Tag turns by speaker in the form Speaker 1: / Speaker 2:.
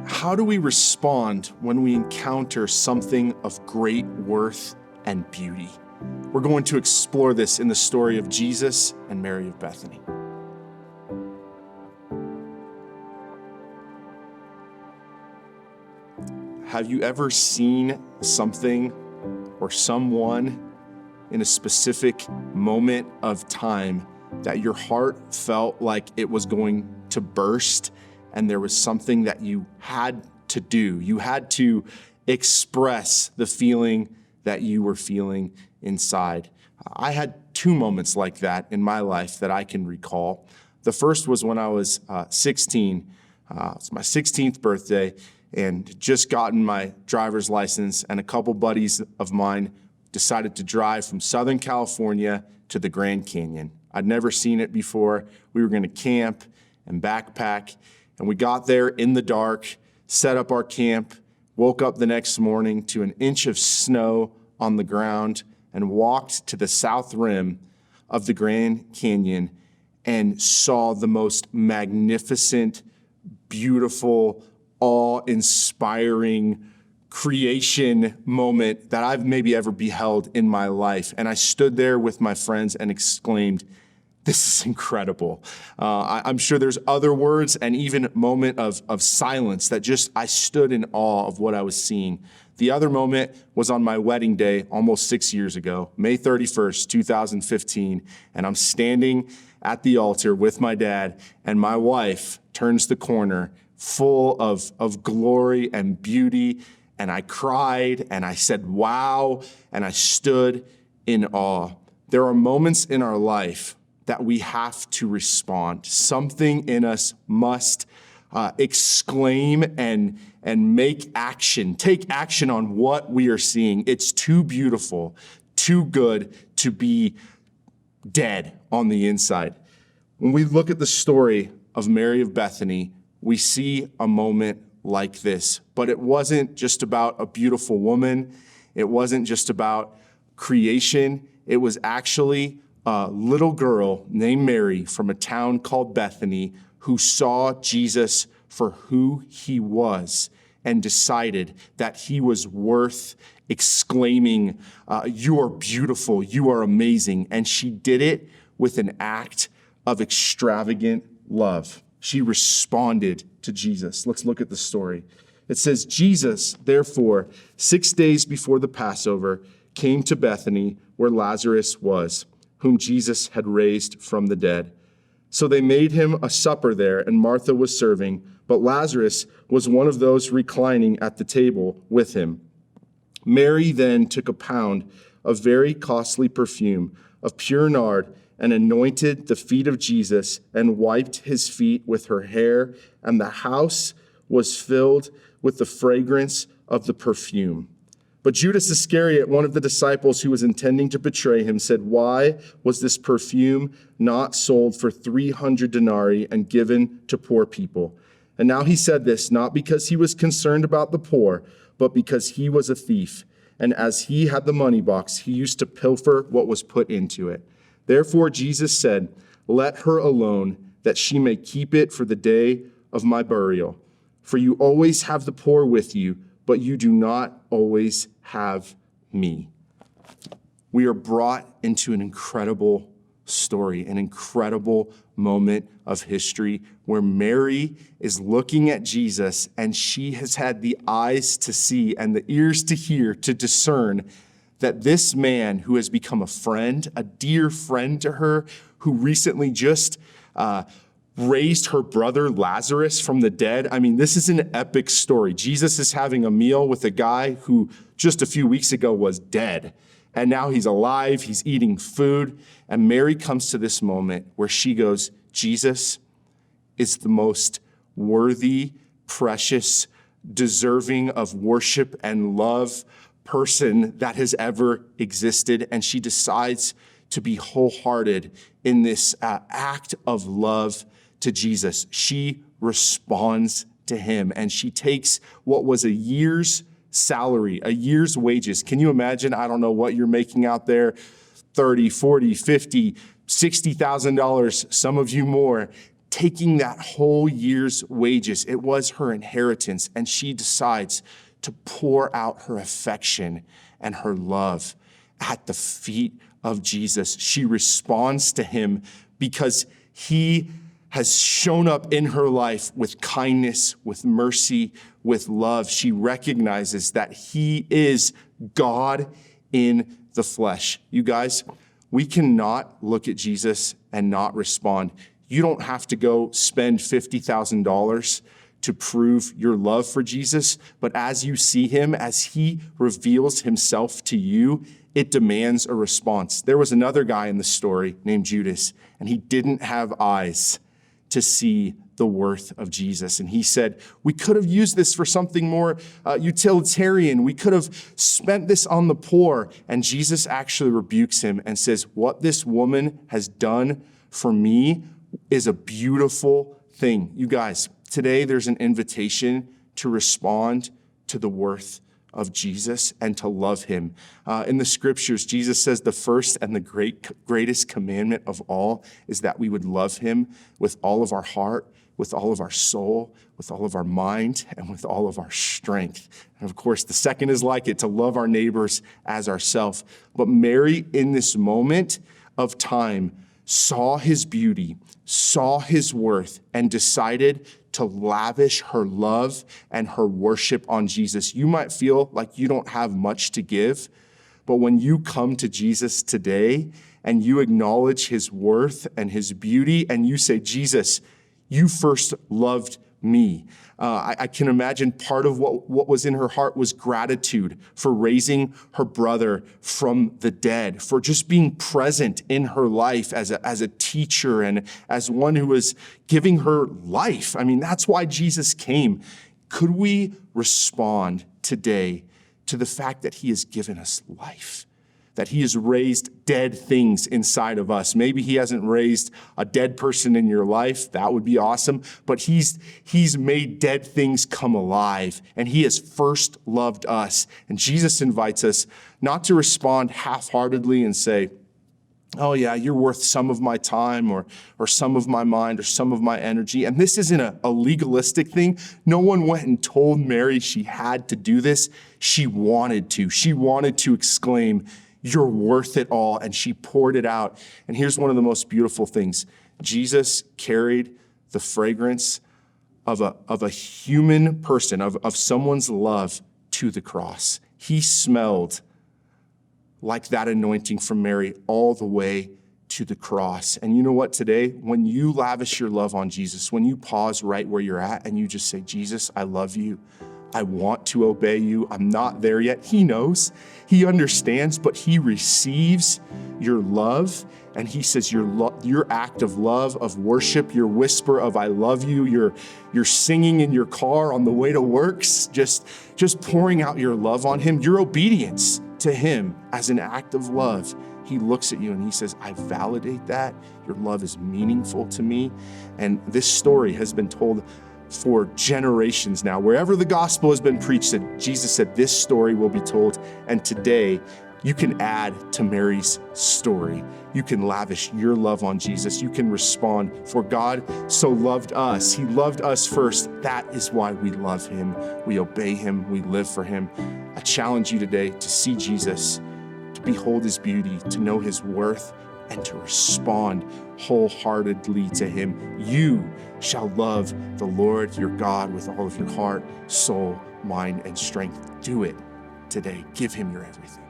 Speaker 1: How do we respond when we encounter something of great worth and beauty? We're going to explore this in the story of Jesus and Mary of Bethany. Have you ever seen something or someone in a specific moment of time that your heart felt like it was going to burst, and there was something that you had to do? You had to express the feeling that you were feeling inside. I had two moments like that in my life that I can recall. The first was when I was 16. It's my 16th birthday, and just gotten my driver's license, and a couple buddies of mine decided to drive from Southern California to the Grand Canyon. I'd never seen it before. We were going to camp and backpack, and we got there in the dark, set up our camp, woke up the next morning to an inch of snow on the ground, and walked to the south rim of the Grand Canyon and saw the most magnificent, beautiful, awe-inspiring creation moment that I've maybe ever beheld in my life. And I stood there with my friends and exclaimed, "This is incredible." I'm sure there's other words and even a moment of silence that just, I stood in awe of what I was seeing. The other moment was on my wedding day almost 6 years ago, May 31st, 2015. And I'm standing at the altar with my dad, and my wife turns the corner full of glory and beauty. And I cried and I said, "Wow," and I stood in awe. There are moments in our life that we have to respond. Something in us must exclaim and make action, take action on what we are seeing. It's too beautiful, too good to be dead on the inside. When we look at the story of Mary of Bethany, we see a moment like this. But it wasn't just about a beautiful woman. It wasn't just about creation. It was actually a little girl named Mary from a town called Bethany who saw Jesus for who he was and decided that he was worth exclaiming, "You are beautiful, you are amazing." And she did it with an act of extravagant love. She responded to Jesus. Let's look at the story. It says, Jesus, therefore, 6 days before the Passover, came to Bethany where Lazarus was, whom Jesus had raised from the dead. So they made him a supper there, and Martha was serving, but Lazarus was one of those reclining at the table with him. Mary then took a pound of very costly perfume of pure nard and anointed the feet of Jesus and wiped his feet with her hair, and the house was filled with the fragrance of the perfume. But Judas Iscariot, one of the disciples who was intending to betray him, said, "Why was this perfume not sold for 300 denarii and given to poor people?" And now he said this not because he was concerned about the poor, but because he was a thief. And as he had the money box, he used to pilfer what was put into it. Therefore, Jesus said, "Let her alone, that she may keep it for the day of my burial. For you always have the poor with you, but you do not always have me." We are brought into an incredible story, an incredible moment of history where Mary is looking at Jesus, and she has had the eyes to see and the ears to hear, to discern that this man who has become a friend, a dear friend to her, who recently just raised her brother Lazarus from the dead. I mean, this is an epic story. Jesus is having a meal with a guy who just a few weeks ago was dead. And now he's alive, he's eating food. And Mary comes to this moment where she goes, Jesus is the most worthy, precious, deserving of worship and love person that has ever existed. And she decides to be wholehearted in this act of love to Jesus. She responds to him, and she takes what was a year's salary, a year's wages. Can you imagine? I don't know what you're making out there, 30, 40, 50, $60,000, some of you more. taking that whole year's wages. It was her inheritance, and she decides to pour out her affection and her love at the feet of Jesus. She responds to him because he has shown up in her life with kindness, with mercy, with love. She recognizes that he is God in the flesh. You guys, we cannot look at Jesus and not respond. You don't have to go spend $50,000 to prove your love for Jesus, but as you see him, as he reveals himself to you, it demands a response. There was another guy in the story named Judas, and he didn't have eyes to see the worth of Jesus. And he said, we could have used this for something more utilitarian. We could have spent this on the poor. And Jesus actually rebukes him and says, what this woman has done for me is a beautiful thing. You guys, today there's an invitation to respond to the worth of Jesus and to love him. In the scriptures, Jesus says the first and the greatest commandment of all is that we would love him with all of our heart, with all of our soul, with all of our mind, and with all of our strength. And of course, the second is like it, to love our neighbors as ourselves. But Mary, in this moment of time, saw his beauty, saw his worth, and decided to lavish her love and her worship on Jesus. You might feel like you don't have much to give, but when you come to Jesus today and you acknowledge his worth and his beauty, and you say, Jesus, you first loved me. I can imagine part of what was in her heart was gratitude for raising her brother from the dead, for just being present in her life as a teacher and as one who was giving her life. I mean, that's why Jesus came. Could we respond today to the fact that he has given us life? That he has raised dead things inside of us. Maybe he hasn't raised a dead person in your life. That would be awesome. But he's made dead things come alive, and he has first loved us. And Jesus invites us not to respond half-heartedly and say, oh yeah, you're worth some of my time or some of my mind or some of my energy. And this isn't a legalistic thing. No one went and told Mary she had to do this. She wanted to. She wanted to exclaim, you're worth it all. And she poured it out. And here's one of the most beautiful things. Jesus carried the fragrance of a human person, of someone's love to the cross. He smelled like that anointing from Mary all the way to the cross. And you know what, today, when you lavish your love on Jesus, when you pause right where you're at and you just say, Jesus, I love you. I want to obey you. I'm not there yet. He knows, he understands, but he receives your love. And he says your act of love, of worship, your whisper of I love you, your singing in your car on the way to work, just pouring out your love on him, your obedience to him as an act of love. He looks at you and he says, I validate that. Your love is meaningful to me. And this story has been told for generations now. Wherever the gospel has been preached, Jesus said, this story will be told. And today, you can add to Mary's story. You can lavish your love on Jesus. You can respond, for God so loved us. He loved us first. That is why we love him. We obey him. We live for him. I challenge you today to see Jesus, to behold his beauty, to know his worth, and to respond wholeheartedly to him. You shall love the Lord your God with all of your heart, soul, mind, and strength. Do it today. Give him your everything.